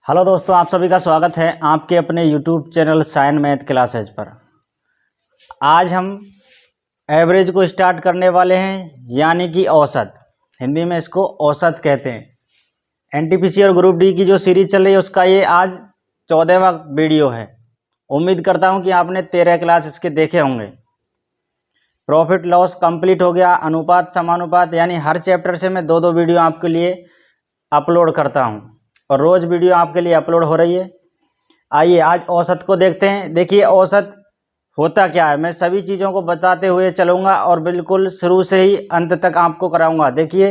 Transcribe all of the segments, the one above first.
Hello दोस्तों, आप सभी का स्वागत है आपके अपने YouTube channel sine math classes पर। आज हम एवरेज को स्टार्ट करने वाले हैं, यानी कि औसत। हिंदी में इसको औसत कहते हैं। एनटीपीसी और ग्रुप डी की जो सीरीज चल रही है उसका ये आज 14वां वीडियो है। उम्मीद करता हूँ कि आपने 13 क्लास इसके देखे होंगे। प्रॉफिट लॉस कंप्लीट हो गया, अनुपात समानुपात, यानी हर चैप्टर से मैं 2-2 वीडियो आपके लिए अपलोड करता हूँ और रोज़ वीडियो आपके लिए अपलोड हो रही है। आइए आज औसत को देखते हैं। देखिए औसत होता क्या है, मैं सभी चीज़ों को बताते हुए चलूँगा और बिल्कुल शुरू से ही अंत तक आपको कराऊंगा। देखिए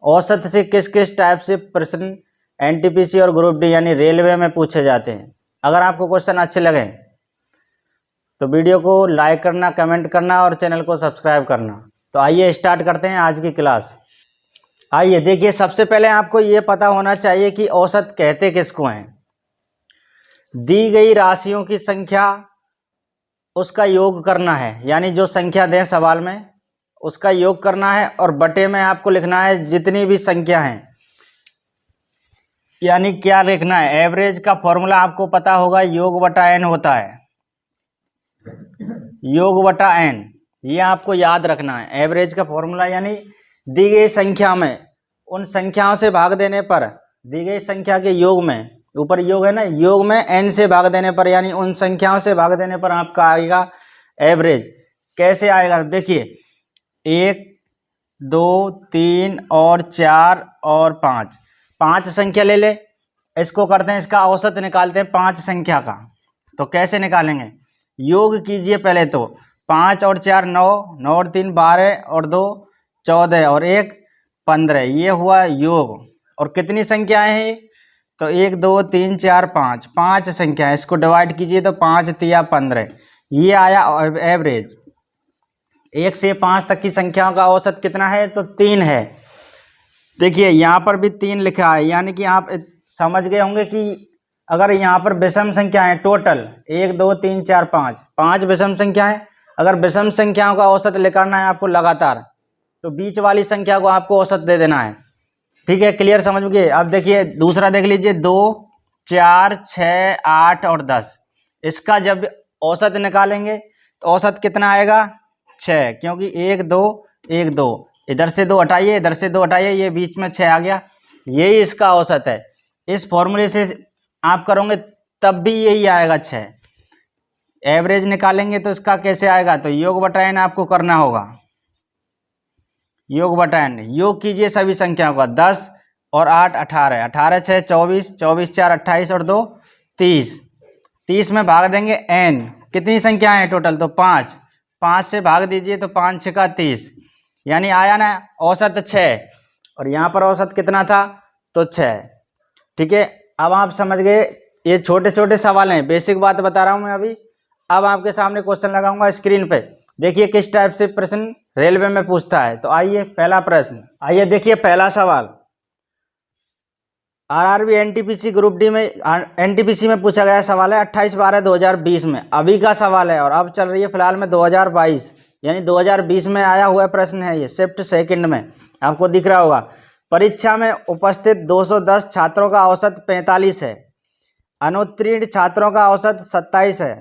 औसत से किस किस टाइप से प्रश्न एनटीपीसी और ग्रुप डी यानी रेलवे में पूछे जाते हैं। अगर आपको क्वेश्चन अच्छे लगें तो वीडियो को लाइक करना, कमेंट करना और चैनल को सब्सक्राइब करना। तो आइए स्टार्ट करते हैं आज की क्लास। आइए देखिए, सबसे पहले आपको ये पता होना चाहिए कि औसत कहते किसको हैं। दी गई राशियों की संख्या, उसका योग करना है, यानी जो संख्या दें सवाल में उसका योग करना है और बटे में आपको लिखना है जितनी भी संख्या हैं। यानी क्या लिखना है, एवरेज का फॉर्मूला आपको पता होगा, योग बटा एन होता है। योग बटा एन, ये आपको याद रखना है। एवरेज का फॉर्मूला यानी दी गई संख्या में उन संख्याओं से भाग देने पर, दी गई संख्या के योग में, ऊपर योग है ना, योग में एन से भाग देने पर, यानी उन संख्याओं से भाग देने पर आपका आएगा एवरेज। कैसे आएगा देखिए, 1, 2, 3 और 4 और 5, 5 संख्या ले ले, इसको करते हैं, इसका औसत निकालते हैं 5 संख्या का। तो कैसे निकालेंगे, योग कीजिए पहले। तो 5 और 4 9, 9 और 3 12 और 2 14 और 1 15, ये हुआ योग। और कितनी संख्याएं हैं, तो 1 2 3 4 5, 5 संख्या है। इसको डिवाइड कीजिए तो 5 तिया 15, ये आया एवरेज। 1 से 5 तक की संख्याओं का औसत कितना है, तो 3 है। देखिए यहाँ पर भी 3 लिखा है, यानी कि आप समझ गए होंगे कि अगर यहाँ पर विषम संख्या है, टोटल 1 2 3 4 5, 5 विषम संख्या है। अगर विषम संख्याओं का औसत निकालना है आपको लगातार, तो बीच वाली संख्या को आपको औसत दे देना है। ठीक है, क्लियर, समझ गए। अब देखिए दूसरा देख लीजिए, 2 4 6 8 और 10, इसका जब औसत निकालेंगे तो औसत कितना आएगा, 6, क्योंकि 1 2 1 2, इधर से 2 हटाइए, इधर से 2 हटाइए, ये बीच में 6 आ गया, यही इसका औसत है। इस फॉर्मूले से आप करोगे तब भी यही आएगा 6। एवरेज निकालेंगे तो इसका कैसे आएगा, तो योग बटा एन आपको करना होगा। योग बटा एन, योग कीजिए सभी संख्याओं का, 10 और 8 18, 18 6 24, 24 4 28 और 2 30, 30 में भाग देंगे एन, कितनी संख्याएं हैं टोटल, तो 5, 5 से भाग दीजिए तो 5 6 का 30, यानी आया ना औसत 6। और यहाँ पर औसत कितना था, तो 6। ठीक है, अब आप समझ गए। ये छोटे छोटे सवाल हैं, बेसिक बात बता रहा हूँ मैं अभी। अब आपके सामने क्वेश्चन लगाऊंगा स्क्रीन पे, देखिए किस टाइप से प्रश्न रेलवे में पूछता है। तो आइए पहला प्रश्न, आइए देखिए पहला सवाल। आरआरबी एनटीपीसी ग्रुप डी में, एनटीपीसी में पूछा गया सवाल है 28/12/2020 में, अभी का सवाल है और अब चल रही है फिलहाल में 2022, यानी 2020 में आया हुआ प्रश्न है ये, शिफ्ट सेकंड में आपको दिख रहा होगा। परीक्षा में उपस्थित 210 छात्रों का औसत 45 है, अनुत्तीर्ण छात्रों का औसत 27 है,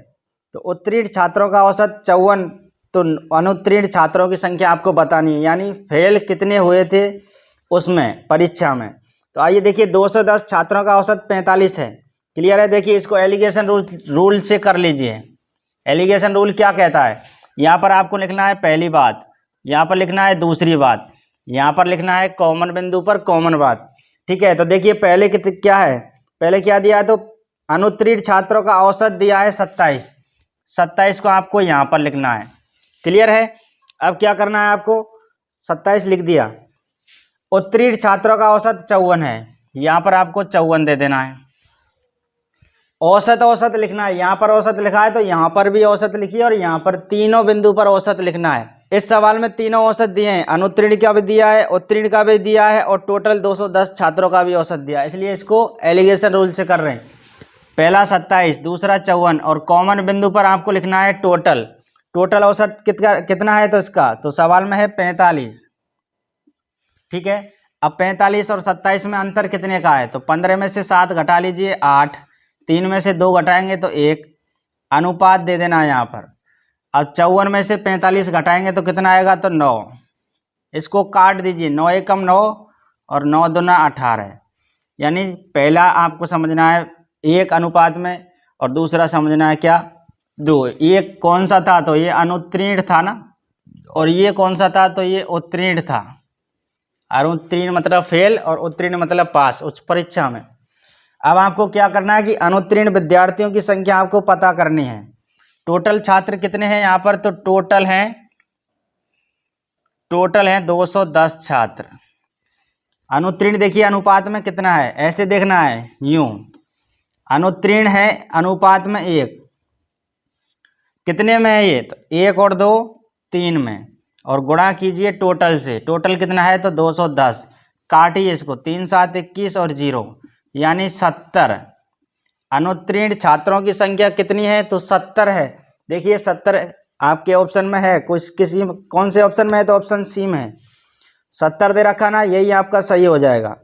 तो उत्तीर्ण छात्रों का औसत 54, तो अनुत्तीर्ण छात्रों की संख्या आपको बतानी है, यानी फेल कितने हुए थे उसमें परीक्षा में। तो आइए देखिए, 210 छात्रों का औसत 45 है, क्लियर है। देखिए इसको एलिगेशन रूल से कर लीजिए। एलिगेशन रूल क्या कहता है, यहाँ पर आपको लिखना है पहली बात, यहाँ पर लिखना है दूसरी बात, यहाँ पर लिखना है कॉमन बिंदु पर कॉमन बात। ठीक है, तो देखिए पहले क्या है, पहले क्या दिया है, तो अनुत्तीर्ण छात्रों का औसत दिया है 27, 27 को आपको यहाँ पर लिखना है, क्लियर है। अब क्या करना है आपको, 27 लिख दिया। उत्तीर्ण छात्रों का औसत 54 है, यहाँ पर आपको 54 दे देना है। औसत औसत लिखना है, यहाँ पर औसत लिखा है तो यहाँ पर भी औसत लिखिए और यहाँ पर तीनों बिंदु पर औसत लिखना है। इस सवाल में तीनों औसत दिए हैं, अनुत्तीर्ण का भी दिया है, उत्तीर्ण का भी दिया है और टोटल 210 छात्रों का भी औसत दिया है, इसलिए इसको एलिगेशन रूल से कर रहे हैं। पहला 27, दूसरा 54 और कॉमन बिंदु पर आपको लिखना है टोटल। टोटल औसत कितना है, तो इसका तो सवाल में है 45। ठीक है, अब 45 और 27 में अंतर कितने का है, तो 15 में से 7 घटा लीजिए 8, 3 में से 2 घटाएंगे तो 1, अनुपात दे देना है यहाँ पर। अब 54 में से 45 घटाएंगे तो कितना आएगा, तो 9। इसको काट दीजिए, 9 एकम 9 और 9 दूना 18, यानी पहला आपको समझना है 1 अनुपात में और दूसरा समझना है क्या, 2। ये कौन सा था, तो ये अनुत्तीर्ण था ना, और ये कौन सा था, तो ये उत्तीर्ण था। अनुत्तीर्ण मतलब फेल और उत्तीर्ण मतलब पास उच्च परीक्षा में। अब आपको क्या करना है कि अनुत्तीर्ण विद्यार्थियों की संख्या आपको पता करनी है। टोटल छात्र कितने हैं यहाँ पर, तो टोटल हैं 210 छात्र। अनुत्तीर्ण देखिए अनुपात में कितना है, ऐसे देखना है यूं, अनुत्तीर्ण है अनुपात में 1, कितने में है ये, तो 1 और 2 3 में, और गुणा कीजिए टोटल से, टोटल कितना है तो 210, काटिए इसको, 3 7 21 और 0 यानी 70। अनुत्तीर्ण छात्रों की संख्या कितनी है, तो 70 है। देखिए 70 आपके ऑप्शन में है, कौन से ऑप्शन में है, तो ऑप्शन सी में है, 70 दे रखा ना, यही आपका सही हो जाएगा।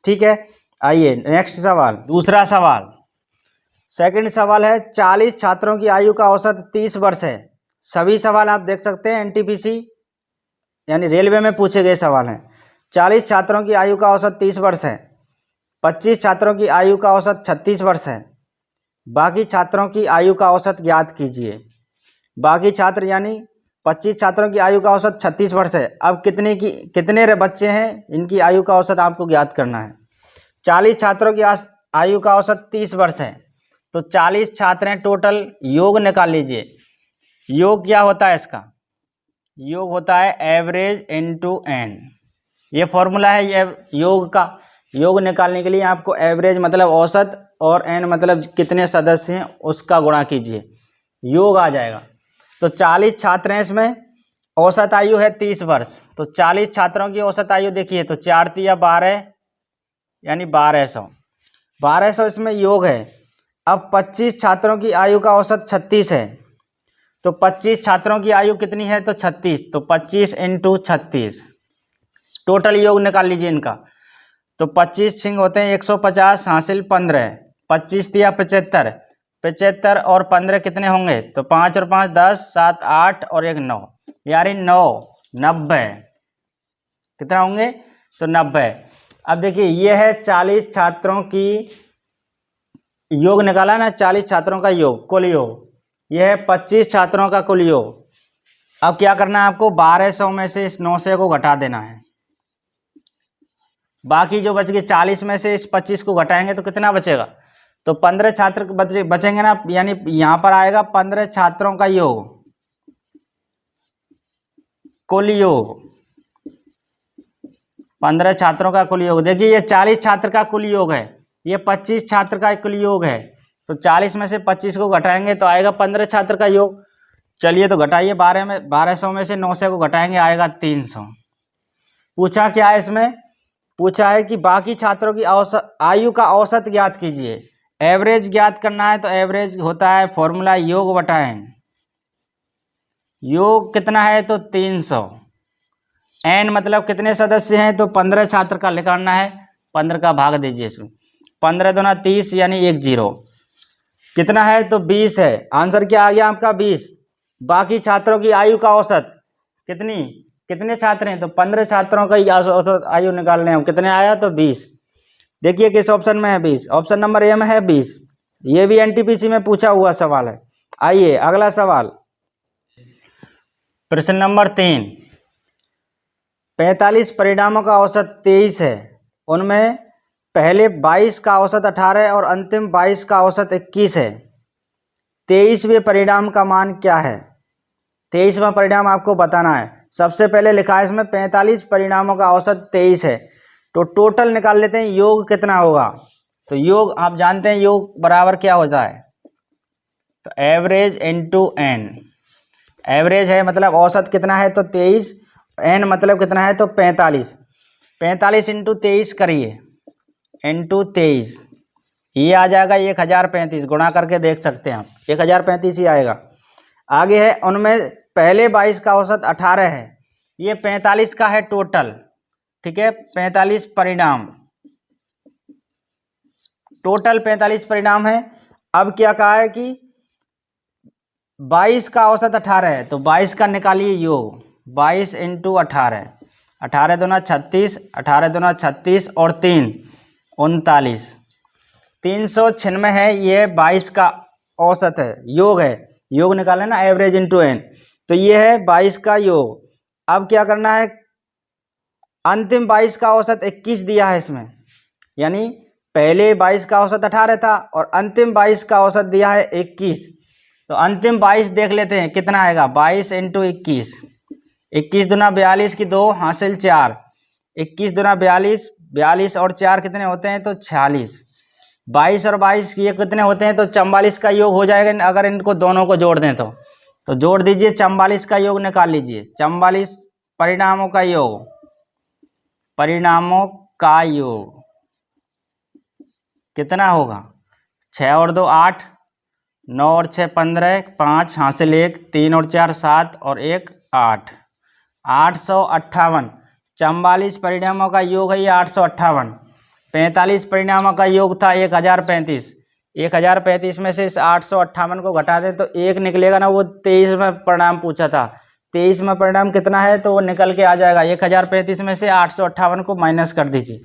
ठीक है, आइए नेक्स्ट सवाल, दूसरा सवाल, सेकंड सवाल है 40 छात्रों की आयु का औसत 30 वर्ष है। सभी सवाल आप देख सकते हैं एनटीपीसी यानी रेलवे में पूछे गए सवाल हैं। 40 छात्रों की आयु का औसत 30 वर्ष है, 25 छात्रों की आयु का औसत 36 वर्ष है, बाकी छात्रों की आयु का औसत ज्ञात कीजिए। बाकी छात्र यानी 25 छात्रों की आयु का औसत 36 वर्ष है। अब कितने बच्चे हैं, इनकी आयु का औसत आपको ज्ञात करना है। 40 छात्रों की आयु का औसत 30 वर्ष है, तो 40 छात्र हैं टोटल, योग निकाल लीजिए। योग क्या होता है इसका, योग होता है एवरेज इनटू एन, ये फॉर्मूला है ये योग का। योग निकालने के लिए आपको एवरेज मतलब औसत और एन मतलब कितने सदस्य हैं उसका गुणा कीजिए, योग आ जाएगा। तो 40 छात्र हैं, इसमें औसत आयु है 30 वर्ष, तो 40 छात्रों की औसत आयु देखिए, तो 4 तिया 12 यानी 1200 इसमें योग है। अब 25 छात्रों की आयु का औसत 36 है, तो 25 छात्रों की आयु कितनी है, तो 36, तो 25 इंटू 36, टोटल योग निकाल लीजिए इनका। तो 25 छिंग होते हैं 150 हासिल 15, 25 तिया 75, 75 और 15 कितने होंगे, तो 5 और 5 10, 7 8 और 1 9, यानी 9 90, कितना होंगे, तो 90। अब देखिए ये है 40 छात्रों की योग निकाला ना, 40 छात्रों का योग, कुल योग, यह है 25 छात्रों का कुल योग। अब क्या करना है आपको, 1200 में से इस 900 को घटा देना है, बाकी जो बच गए 40 में से इस 25 को घटाएंगे तो कितना बचेगा, तो 15 छात्र बचेंगे ना, यानी यहाँ पर आएगा 15 छात्रों का योग, कुल योग, 15 छात्रों का कुल योग। देखिए ये 40 छात्र का कुल योग है, ये 25 छात्र का कुल योग है, तो 40 में से 25 को घटाएंगे तो आएगा 15 छात्र का योग। चलिए तो घटाइए, 1200 में से 900 को घटाएंगे आएगा 300। पूछा क्या है इसमें, पूछा है कि बाकी छात्रों की आयु का औसत ज्ञात कीजिए। एवरेज ज्ञात करना है, तो एवरेज होता है फॉर्मूला योग बटाएं, योग कितना है, तो 300, एन मतलब कितने सदस्य हैं, तो 15 छात्र का निकालना है, 15 का भाग दीजिए इसमें, 15 दूना 30 यानी 1 0, कितना है, तो 20 है। आंसर क्या आ गया आपका 20। बाकी छात्रों की आयु का औसत कितने छात्र हैं, तो 15 छात्रों का औसत आयु निकालने हैं, कितने आया, तो 20। देखिए किस ऑप्शन में है 20, ऑप्शन नंबर ए में है 20। ये भी एनटीपीसी में पूछा हुआ सवाल है। आइए अगला सवाल, प्रश्न नंबर 3, 45 परिणामों का औसत 23 है, उनमें पहले 22 का औसत 18 और अंतिम 22 का औसत 21 है। 23वें परिणाम का मान क्या है, 23वां परिणाम आपको बताना है। सबसे पहले लिखा है इसमें 45 परिणामों का औसत 23 है, तो टोटल निकाल लेते हैं, योग कितना होगा, तो योग आप जानते हैं योग बराबर क्या होता है, तो एवरेज इनटू एन, एवरेज है मतलब औसत कितना है, तो 23, एन मतलब कितना है, तो 45, 45 इंटू 23 करिए, इंटू 23, ये आ जाएगा 1035, गुणा करके देख सकते हैं आप, 1035 ही आएगा। आगे है उनमें पहले 22 का औसत 18 है, ये 45 का है टोटल, ठीक है, 45 परिणाम, टोटल 45 परिणाम है। अब क्या कहा है कि 22 का औसत 18 है, तो 22 का निकालिए योग, 22 इंटू 18, 18 दूना 36, 18 दूना 36 और 3 39, 396 है। ये 22 का औसत है, योग है, योग निकाले ना, एवरेज इंटू एन, तो ये है 22 का योग। अब क्या करना है, अंतिम 22 का औसत 21 दिया है इसमें, यानी पहले 22 का औसत 18 था और अंतिम 22 का औसत दिया है 21, तो अंतिम 22 देख लेते हैं कितना आएगा, 22 इंटू 21, 21 दूना 42 की 2 हासिल 4, 21 दूना 42, 42 और 4 कितने होते हैं, तो 46, 22 और 22 ये कितने होते हैं, तो 44 का योग हो जाएगा अगर इनको दोनों को जोड़ दें तो जोड़ दीजिए, 44 का योग निकाल लीजिए, 44 परिणामों का योग, परिणामों का योग कितना होगा, 6 और 2 8, 9 और 6 15, 5 हासिल 1, 3 और 4 7 और 1 8, 858। 44 परिणामों का योग है ये 858। 45 परिणामों का योग था 1035। 1035 में से इस 858 को घटा दें तो एक निकलेगा ना, वो 23वां परिणाम पूछा था, 23वां परिणाम कितना है तो वो निकल के आ जाएगा। 1035 में से 858 को माइनस कर दीजिए,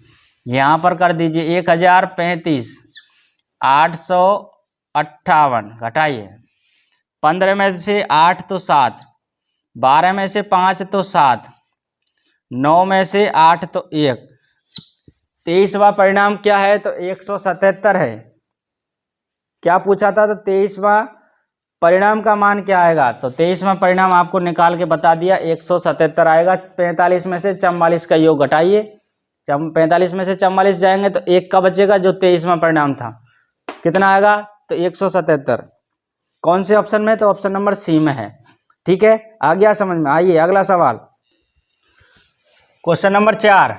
यहाँ पर कर दीजिए 1035, 858 घटाइए, 15 में से 8 तो 7, 12 में से 5 तो 7, 9 में से 8 तो 1, 23वां परिणाम क्या है तो 177 है। क्या पूछा था, तो 23वां परिणाम का मान क्या आएगा, तो 23वां परिणाम आपको निकाल के बता दिया, 177 आएगा। 45 में से 44 का योग घटाइए, 45 में से 44 जाएंगे तो एक का बचेगा जो 23वां परिणाम था, कितना आएगा तो 177। कौन से ऑप्शन में, तो ऑप्शन नंबर सी में है। ठीक है, आ गया समझ में। आइए अगला सवाल, क्वेश्चन नंबर 4।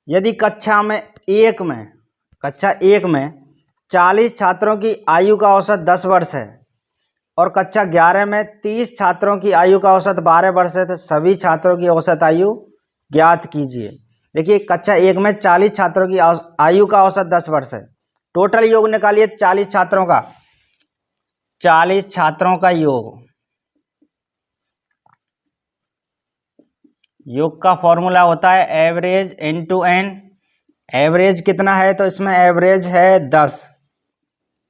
यदि कक्षा 1 में 40 छात्रों की आयु का औसत 10 वर्ष है और कक्षा 11 में 30 छात्रों की आयु का औसत 12 वर्ष है, तो सभी छात्रों की औसत आयु ज्ञात कीजिए। देखिए कक्षा 1 में 40 छात्रों की आयु का औसत 10 वर्ष है, टोटल योग निकालिए 40 छात्रों का, 40 छात्रों का योग का फॉर्मूला होता है एवरेज इंटू एन। एवरेज कितना है, तो इसमें एवरेज है 10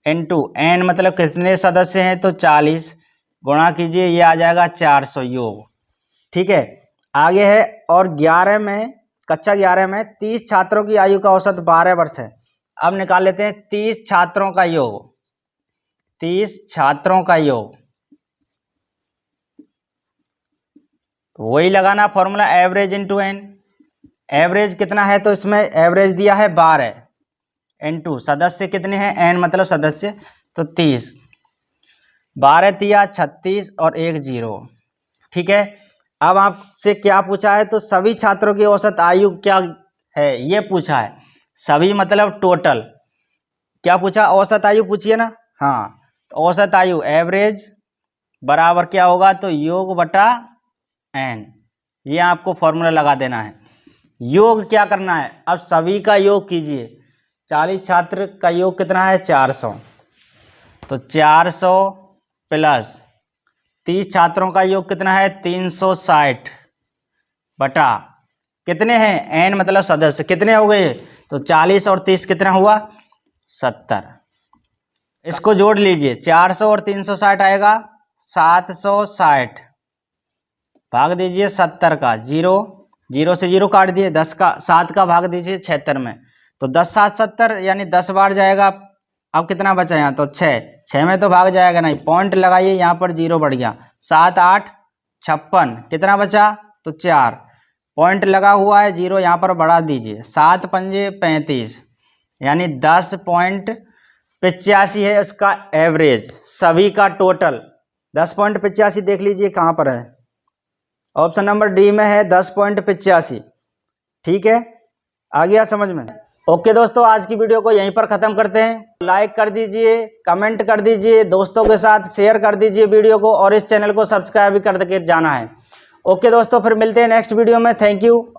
इंटू एन, मतलब कितने सदस्य हैं तो 40, गुणा कीजिए, ये आ जाएगा 400 योग। ठीक है, आगे है, और 11 में, कक्षा 11 में 30 छात्रों की आयु का औसत 12 वर्ष है। अब निकाल लेते हैं 30 छात्रों का योग, 30 छात्रों का योग, वही लगाना formula average into N. Average कितना है, तो इसमें एवरेज दिया है 12 इंटू सदस्य कितने हैं, एन मतलब सदस्य, तो 30, 12 तिया 36 और 1 0। ठीक है, अब आपसे क्या पूछा है, तो सभी छात्रों की औसत आयु क्या है ये पूछा है, सभी मतलब टोटल। क्या पूछा, औसत आयु पूछिए ना, हाँ, तो औसत आयु एवरेज बराबर क्या होगा, तो योग बटा एन, ये आपको फॉर्मूला लगा देना है। योग क्या करना है, अब सभी का योग कीजिए, 40 छात्र का योग कितना है 400, तो 400 प्लस 30 छात्रों का योग कितना है 360 बटा कितने हैं एन मतलब सदस्य कितने हो गए, तो 40 और 30 कितना हुआ 70। इसको जोड़ लीजिए, 400 और 360 आएगा 760, भाग दीजिए 70 का, 0 0 से 0 काट दिए, 10 का 7 का भाग दीजिए 76 में, तो 10 7 70 यानी 10 बार जाएगा। अब कितना बचा यहाँ, तो 6 में तो भाग जाएगा नहीं, पॉइंट लगाइए, यहाँ पर 0 बढ़ गया, 7 8 56, कितना बचा तो 4, पॉइंट लगा हुआ है 0, यहाँ पर बढ़ा दीजिए, 7 पंजे 35, यानी 10.85 है इसका एवरेज, सभी का टोटल 10.85 देख लीजिए कहाँ पर है, ऑप्शन नंबर डी में है 10.85। ठीक है, आ गया समझ में। ओके दोस्तों, आज की वीडियो को यहीं पर ख़त्म करते हैं। लाइक कर दीजिए, कमेंट कर दीजिए, दोस्तों के साथ शेयर कर दीजिए वीडियो को, और इस चैनल को सब्सक्राइब भी कर के जाना है। ओके दोस्तों, फिर मिलते हैं नेक्स्ट वीडियो में। Thank you.